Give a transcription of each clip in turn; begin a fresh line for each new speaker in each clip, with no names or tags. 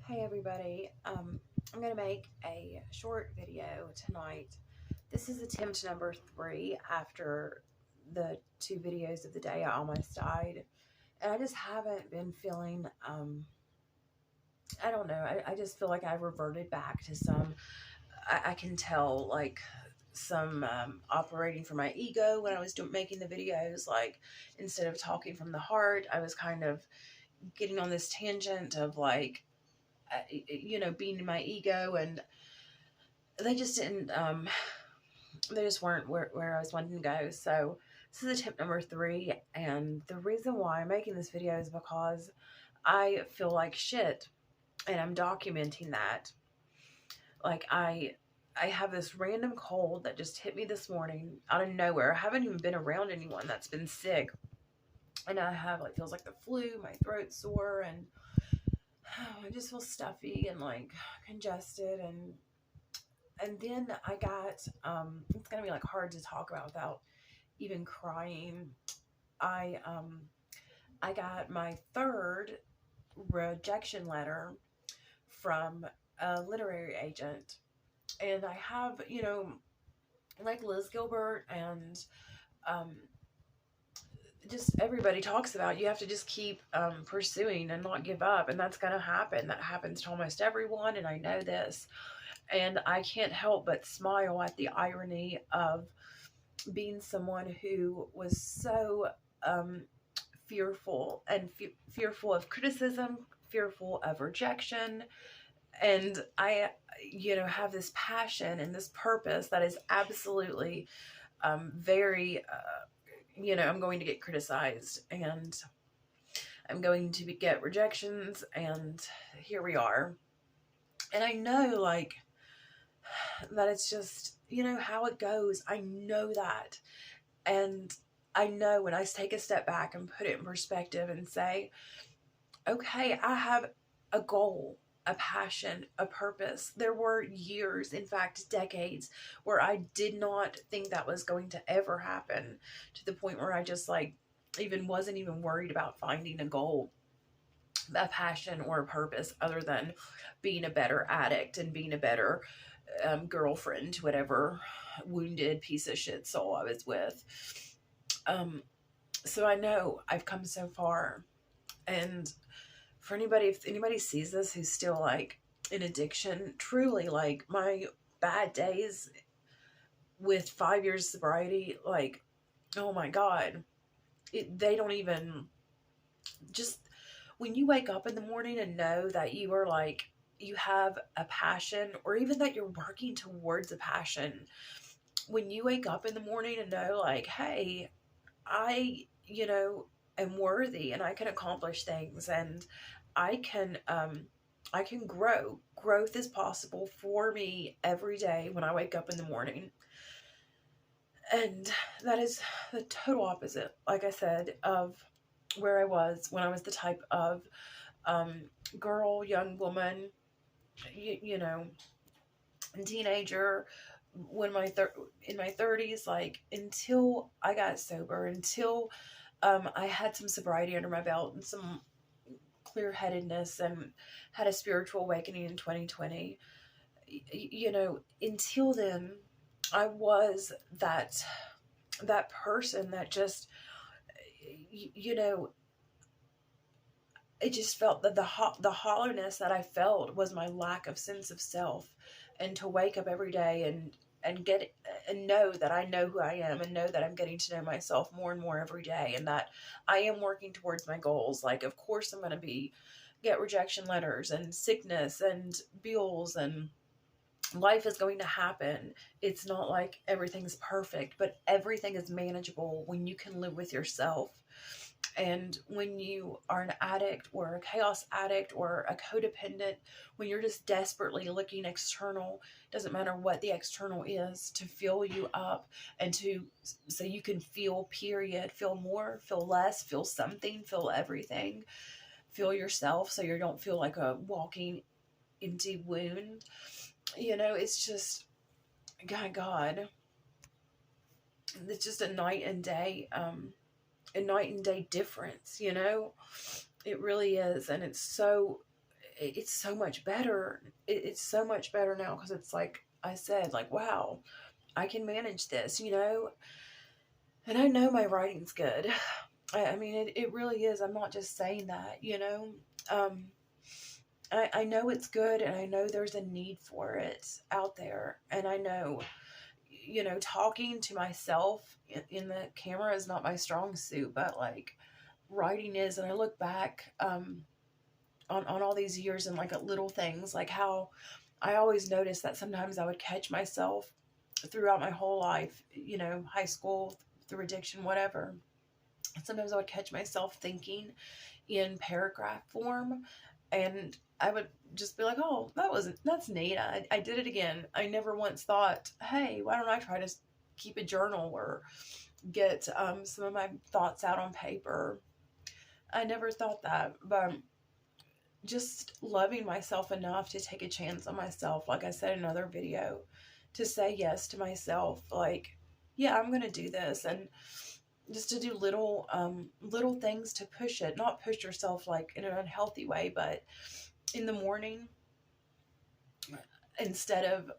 Hey everybody, I'm going to make a short video tonight. This is attempt number 3 after the 2 videos of the day I almost died. And I just haven't been feeling, I don't know, I just feel like I reverted back to some, I can tell, like, some operating from my ego when I was making the videos. Like, instead of talking from the heart, I was kind of getting on this tangent of, like, being in my ego, and they just didn't, they just weren't where I was wanting to go. So this is attempt number 3, and the reason why I'm making this video is because I feel like shit, and I'm documenting that. Like, I have this random cold that just hit me this morning out of nowhere. I haven't even been around anyone that's been sick, and I have, like, feels like the flu. My throat's sore, and I just feel stuffy and, like, congested, and then I got, it's gonna be, like, hard to talk about without even crying. I um I got my third rejection letter from a literary agent, and I have, like Liz Gilbert and um just everybody talks about, you have to just keep pursuing and not give up, and that's gonna happen. That happens to almost everyone, and I know this. And I can't help but smile at the irony of being someone who was so um, fearful, and fearful of criticism, fearful of rejection. And I, have this passion and this purpose that is absolutely very, I'm going to get criticized, and I'm going to get rejections, and here we are. And I know, like, that it's just, how it goes. I know that. And I know when I take a step back and put it in perspective and say, okay, I have a goal, a passion, a purpose. There were years, in fact, decades, where I did not think that was going to ever happen, to the point where I just, like, wasn't even worried about finding a goal, a passion, or a purpose other than being a better addict and being a better girlfriend to whatever wounded piece of shit soul I was with. Um, so I know I've come so far, and for anybody, if anybody sees this who's still, like, in addiction, truly, like, my bad days with 5 years sobriety, like, oh my God, they don't even, just when you wake up in the morning and know that you are, like, you have a passion, or even that you're working towards a passion, when you wake up in the morning and know, like, hey, I, am worthy, and I can accomplish things, and I can, I can grow. Growth is possible for me every day when I wake up in the morning. And that is the total opposite, like I said, of where I was when I was the type of girl, young woman, you know, teenager, when in my 30s, like, until I got sober, until I had some sobriety under my belt and some clear-headedness, and had a spiritual awakening in 2020. Until then, I was that person that just, you know, it just felt that the hollowness that I felt was my lack of sense of self. And to wake up every day and get and know that I know who I am, and know that I'm getting to know myself more and more every day, and that I am working towards my goals. Like, of course I'm going to get rejection letters and sickness and bills, and life is going to happen. It's not like everything's perfect, but everything is manageable when you can live with yourself. And when you are an addict, or a chaos addict, or a codependent, when you're just desperately looking external, doesn't matter what the external is, to fill you up, and so you can feel, period, feel more, feel less, feel something, feel everything, feel yourself, so you don't feel like a walking empty wound. It's just, God, it's just a night and day difference. It really is. And it's so, it's so much better. It's so much better now, because it's like I said, like, wow, I can manage this, you know? And I know my writing's good. I mean, it really is. I'm not just saying that, you know? Um, I know it's good, and I know there's a need for it out there. And I know, you know, talking to myself in the camera is not my strong suit, but like writing is. And I look back on all these years and like at little things, like how I always noticed that sometimes I would catch myself throughout my whole life, you know, high school, through addiction, whatever. Sometimes I would catch myself thinking in paragraph form, and I would just be like, oh, that's neat. I did it again. I never once thought, hey, why don't I try to keep a journal or get some of my thoughts out on paper. I never thought that, but just loving myself enough to take a chance on myself, like I said in another video, to say yes to myself, like, yeah, I'm gonna do this. And just to do little things to push it, not push yourself like in an unhealthy way, but in the morning, instead of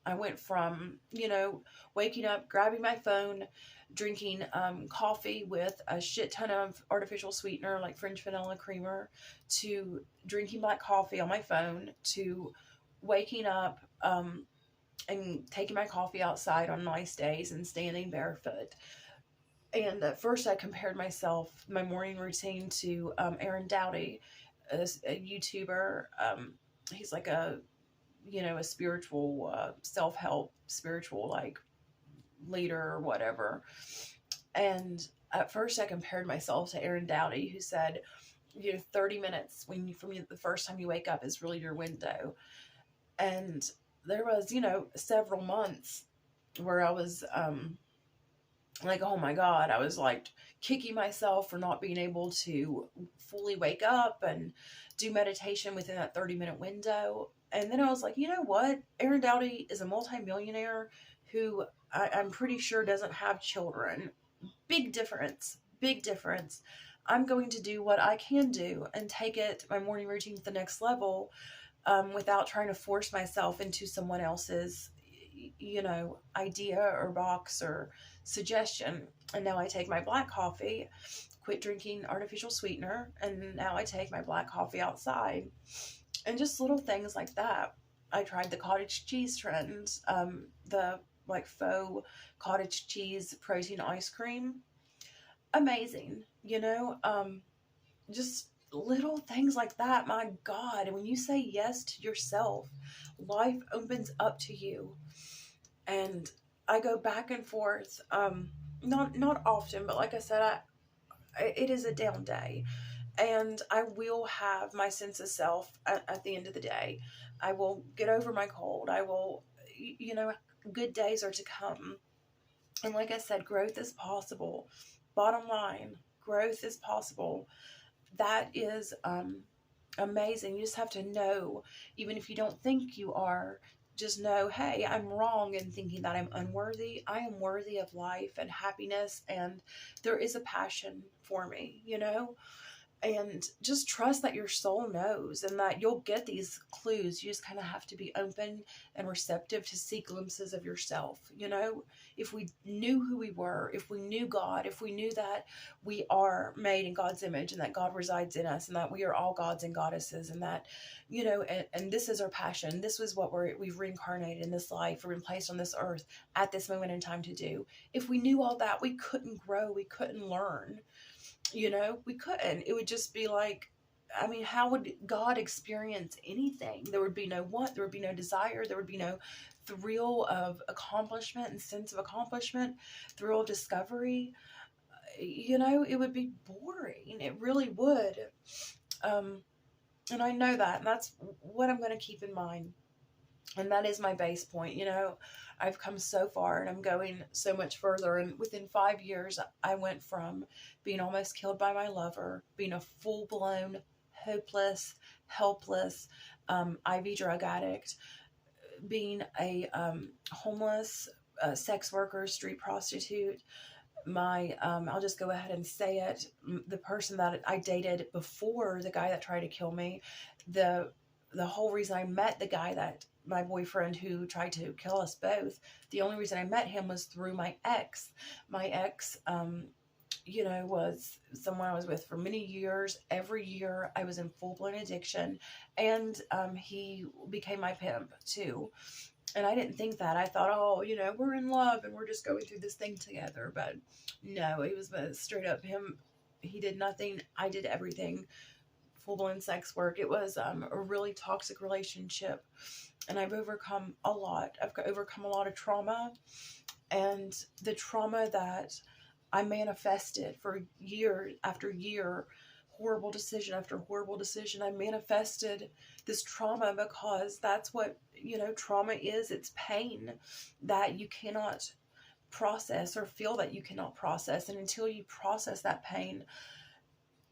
I went from, you know, waking up, grabbing my phone, drinking coffee with a shit ton of artificial sweetener like French vanilla creamer, to drinking black coffee on my phone, to waking up and taking my coffee outside on nice days and standing barefoot. And at first I compared myself, my morning routine, to Aaron Doughty, a YouTuber. He's like a, you know, a spiritual, self-help, spiritual, like, leader or whatever. And at first I compared myself to Aaron Doughty, who said, you know, 30 minutes from the first time you wake up is really your window. And there was, you know, several months where I was, like, oh my God, I was like kicking myself for not being able to fully wake up and do meditation within that 30-minute window. And then I was like, you know what? Aaron Doughty is a multimillionaire who I'm pretty sure doesn't have children. Big difference. Big difference. I'm going to do what I can do and take my morning routine to the next level, without trying to force myself into someone else's, you know, idea or box or suggestion. And now I take my black coffee, quit drinking artificial sweetener, and now I take my black coffee outside. And just little things like that. I tried the cottage cheese trend, the like faux cottage cheese protein ice cream. Amazing, you know? Just little things like that. My God, when you say yes to yourself, life opens up to you. And I go back and forth, not often, but like I said, it is a down day, and I will have my sense of self at the end of the day. I will get over my cold. I will, you know, good days are to come. And like I said, growth is possible. Bottom line, growth is possible. That is amazing. You just have to know, even if you don't think you are, just know, hey, I'm wrong in thinking that I'm unworthy. I am worthy of life and happiness, and there is a passion for me, you know? And just trust that your soul knows, and that you'll get these clues. You just kind of have to be open and receptive to see glimpses of yourself. You know, if we knew who we were, if we knew God, if we knew that we are made in God's image and that God resides in us and that we are all gods and goddesses, and that, you know, and this is our passion. This was what we've reincarnated in this life. We're been placed on this earth at this moment in time to do. If we knew all that, we couldn't grow. We couldn't learn. You know, we couldn't. It would just be like, I mean, how would God experience anything? There would be no want, there would be no desire, there would be no thrill of accomplishment and sense of accomplishment, thrill of discovery. You know, it would be boring. It really would. And I know that, and that's what I'm going to keep in mind. And that is my base point. You know, I've come so far and I'm going so much further. And within 5 years, I went from being almost killed by my lover, being a full-blown, hopeless, helpless, IV drug addict, being a homeless, sex worker, street prostitute. I'll just go ahead and say it, the person that I dated before the guy that tried to kill me, the the whole reason I met the guy, that my boyfriend who tried to kill us both, the only reason I met him was through my ex. My ex, you know, was someone I was with for many years. Every year I was in full-blown addiction, and he became my pimp too. And I didn't think that. I thought, oh, you know, we're in love and we're just going through this thing together. But no, it was straight up him. He did nothing. I did everything. Full-blown sex work. It was a really toxic relationship, and I've overcome a lot. I've overcome a lot of trauma, and the trauma that I manifested for year after year, horrible decision after horrible decision. I manifested this trauma because that's what, you know, trauma is. It's pain that you cannot process, or feel that you cannot process. And until you process that pain,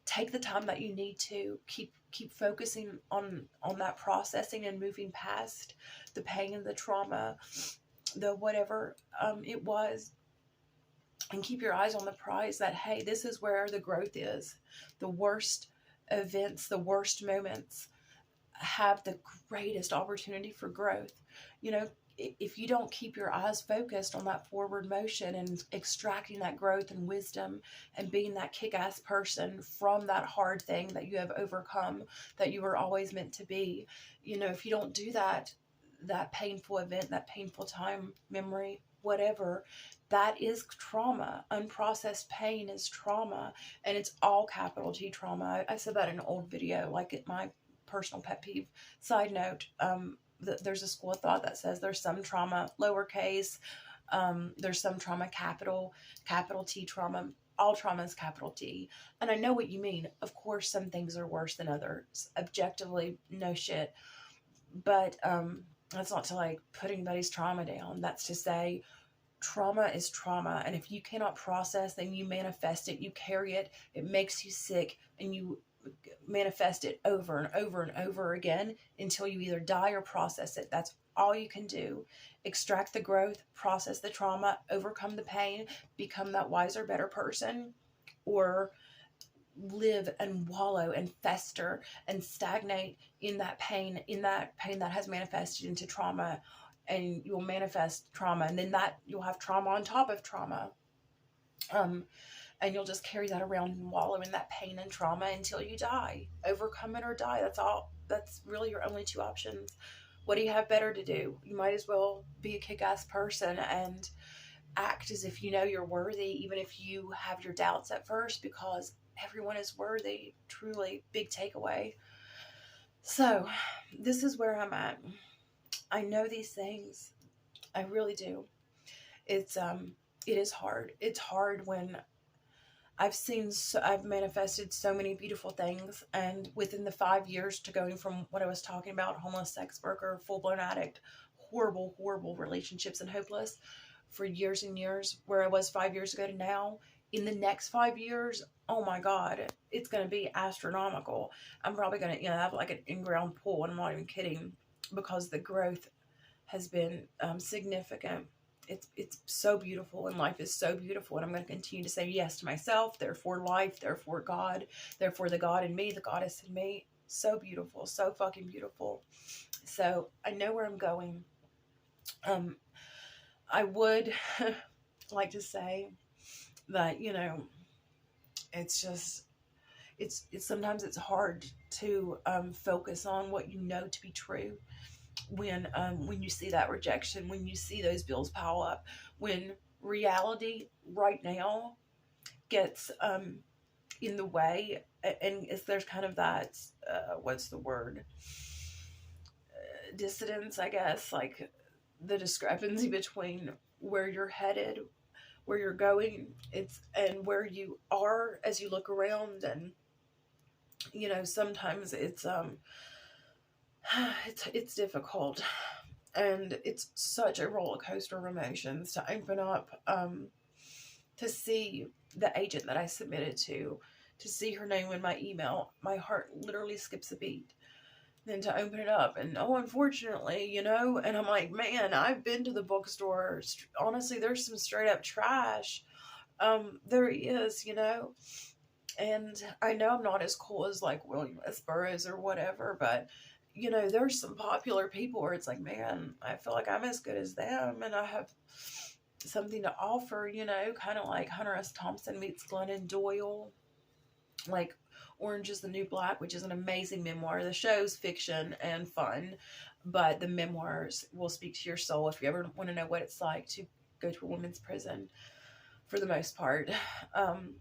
take the time that you need to keep focusing on that processing and moving past the pain and the trauma, the whatever it was, and keep your eyes on the prize, that hey, this is where the growth is. The worst events, the worst moments have the greatest opportunity for growth. You know, if you don't keep your eyes focused on that forward motion and extracting that growth and wisdom and being that kick-ass person from that hard thing that you have overcome, that you were always meant to be, you know, if you don't do that, that painful event, that painful time, memory, whatever, that is trauma. Unprocessed pain is trauma, and it's all capital T trauma. I said that in an old video, like my personal pet peeve. Side note, there's a school of thought that says there's some trauma lowercase, there's some trauma capital T trauma. All trauma is capital T. And I know what you mean. Of course, some things are worse than others. Objectively, no shit. But that's not to like put anybody's trauma down. That's to say trauma is trauma. And if you cannot process, then you manifest it, you carry it, it makes you sick, and you manifest it over and over and over again until you either die or process it. That's all you can do. Extract the growth, process the trauma, overcome the pain, become that wiser, better person, or live and wallow and fester and stagnate in that pain that has manifested into trauma. And you'll manifest trauma, and then that you'll have trauma on top of trauma. And you'll just carry that around and wallow in that pain and trauma until you die. Overcome it or die. That's all. That's really your only two options. What do you have better to do? You might as well be a kick-ass person and act as if you know you're worthy, even if you have your doubts at first, because everyone is worthy. Truly, big takeaway. So, this is where I'm at. I know these things. I really do. It is hard. It's hard when I've manifested so many beautiful things, and within the 5 years to going from what I was talking about, homeless, sex worker, full-blown addict, horrible, horrible relationships and hopeless for years and years, where I was 5 years ago to now, in the next 5 years, oh my God, it's going to be astronomical. I'm probably going to, have like an in-ground pool, and I'm not even kidding, because the growth has been significant. It's so beautiful, and life is so beautiful, and I'm going to continue to say yes to myself, therefore life, therefore God, therefore the God in me, the goddess in me. So beautiful, so fucking beautiful. So I know where I'm going. I would like to say that, it's just, it's sometimes it's hard to focus on what you know to be true when you see that rejection, when you see those bills pile up, when reality right now gets in the way, and there's kind of that what's the word, dissonance, I guess, like the discrepancy between where you're headed, where you're going, and where you are as you look around. And sometimes it's difficult, and it's such a roller coaster of emotions to open up, to see the agent that I submitted to see her name in my email. My heart literally skips a beat. Then to open it up, and unfortunately, and I'm like, man, I've been to the bookstore. Honestly, there's some straight up trash. There is, and I know I'm not as cool as like William S. Burroughs or whatever, but you know, there's some popular people where it's like, man, I feel like I'm as good as them and I have something to offer, you know, kind of like Hunter S. Thompson meets Glennon Doyle, like Orange is the New Black, which is an amazing memoir. The show's fiction and fun, but the memoirs will speak to your soul if you ever want to know what it's like to go to a women's prison for the most part. Um,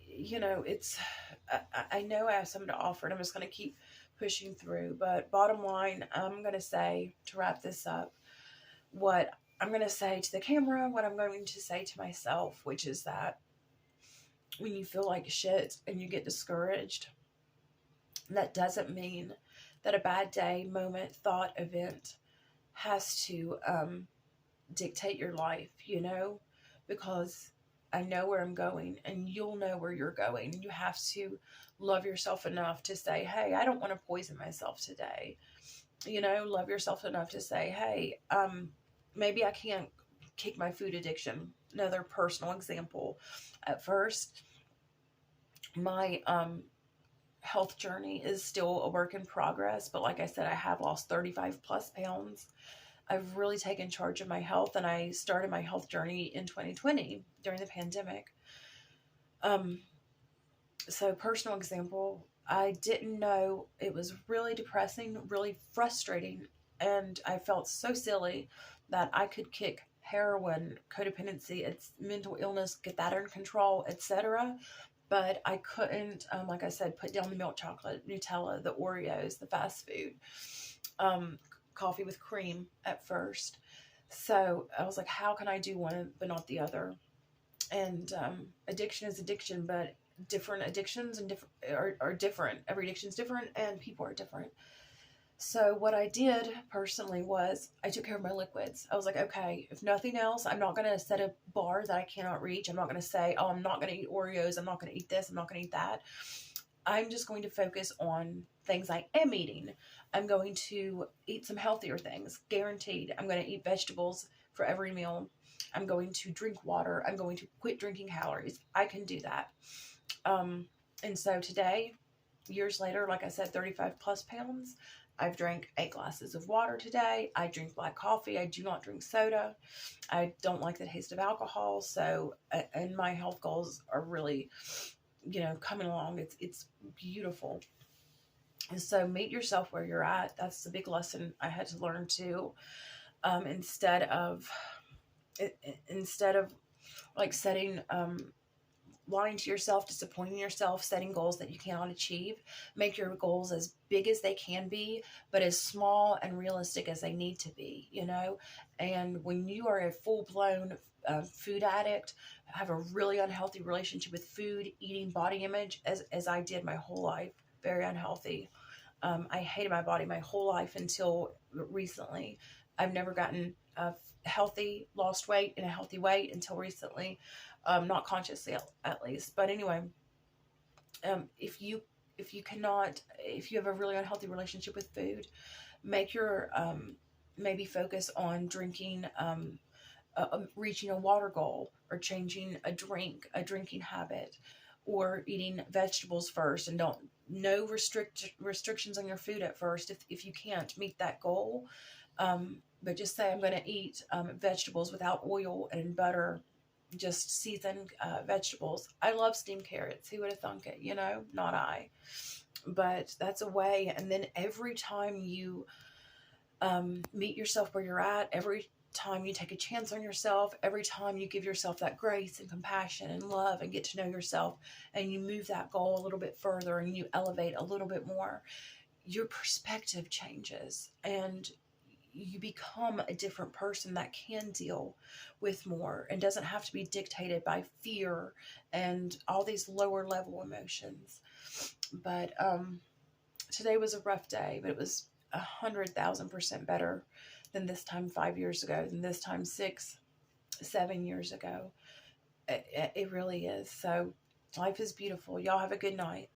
you know, it's, I know I have something to offer and I'm just going to keep pushing through. But bottom line, I'm going to say, to wrap this up, what I'm going to say to the camera, what I'm going to say to myself, which is that when you feel like shit and you get discouraged, that doesn't mean that a bad day, moment, thought, event has to dictate your life, you know, because I know where I'm going and you'll know where you're going. You have to love yourself enough to say, hey, I don't want to poison myself today. You know, love yourself enough to say, hey, maybe I can't kick my food addiction. Another personal example. At first, my health journey is still a work in progress, but like I said, I have lost 35 plus pounds. I've really taken charge of my health, and I started my health journey in 2020 during the pandemic. So personal example, I didn't know, it was really depressing, really frustrating, and I felt so silly that I could kick heroin, codependency, it's mental illness, get that under control, etc. But I couldn't, like I said, put down the milk chocolate, Nutella, the Oreos, the fast food, um, coffee with cream at first. So I was like, how can I do one but not the other? And addiction is addiction, but different addictions and are different. Every addiction is different, and people are different. So what I did personally was I took care of my liquids. I was like, okay, if nothing else, I'm not going to set a bar that I cannot reach. I'm not going to say, oh, I'm not going to eat Oreos. I'm not going to eat this. I'm not going to eat that. I'm just going to focus on things I am eating. I'm going to eat some healthier things, guaranteed. I'm going to eat vegetables for every meal. I'm going to drink water. I'm going to quit drinking calories. I can do that. And so today, years later, like I said, 35 plus pounds, I've drank 8 glasses of water today. I drink black coffee. I do not drink soda. I don't like the taste of alcohol. So, and my health goals are really, you know, coming along. It's beautiful. And so meet yourself where you're at. That's the big lesson I had to learn too. Instead of like setting, lying to yourself, disappointing yourself, setting goals that you cannot achieve, make your goals as big as they can be, but as small and realistic as they need to be, you know? And when you are a full-blown food addict, have a really unhealthy relationship with food, eating, body image, as I did my whole life, very unhealthy. I hated my body my whole life until recently. I've never gotten healthy, lost weight in a healthy weight until recently, not consciously at least. But anyway, if you have a really unhealthy relationship with food, make your maybe focus on drinking, reaching a water goal, or changing a drinking habit, or eating vegetables first, and don't no restrictions on your food at first if you can't meet that goal. But just say, I'm going to eat vegetables without oil and butter, just seasoned vegetables. I love steamed carrots. Who would have thunk it? You know, not I. But that's a way. And then every time you meet yourself where you're at, every time you take a chance on yourself, every time you give yourself that grace and compassion and love and get to know yourself, and you move that goal a little bit further and you elevate a little bit more, your perspective changes and you become a different person that can deal with more and doesn't have to be dictated by fear and all these lower level emotions. But today was a rough day, but it was 100,000% better than this time 5 years ago, than this time 6, 7 years ago. It really is. So life is beautiful. Y'all have a good night.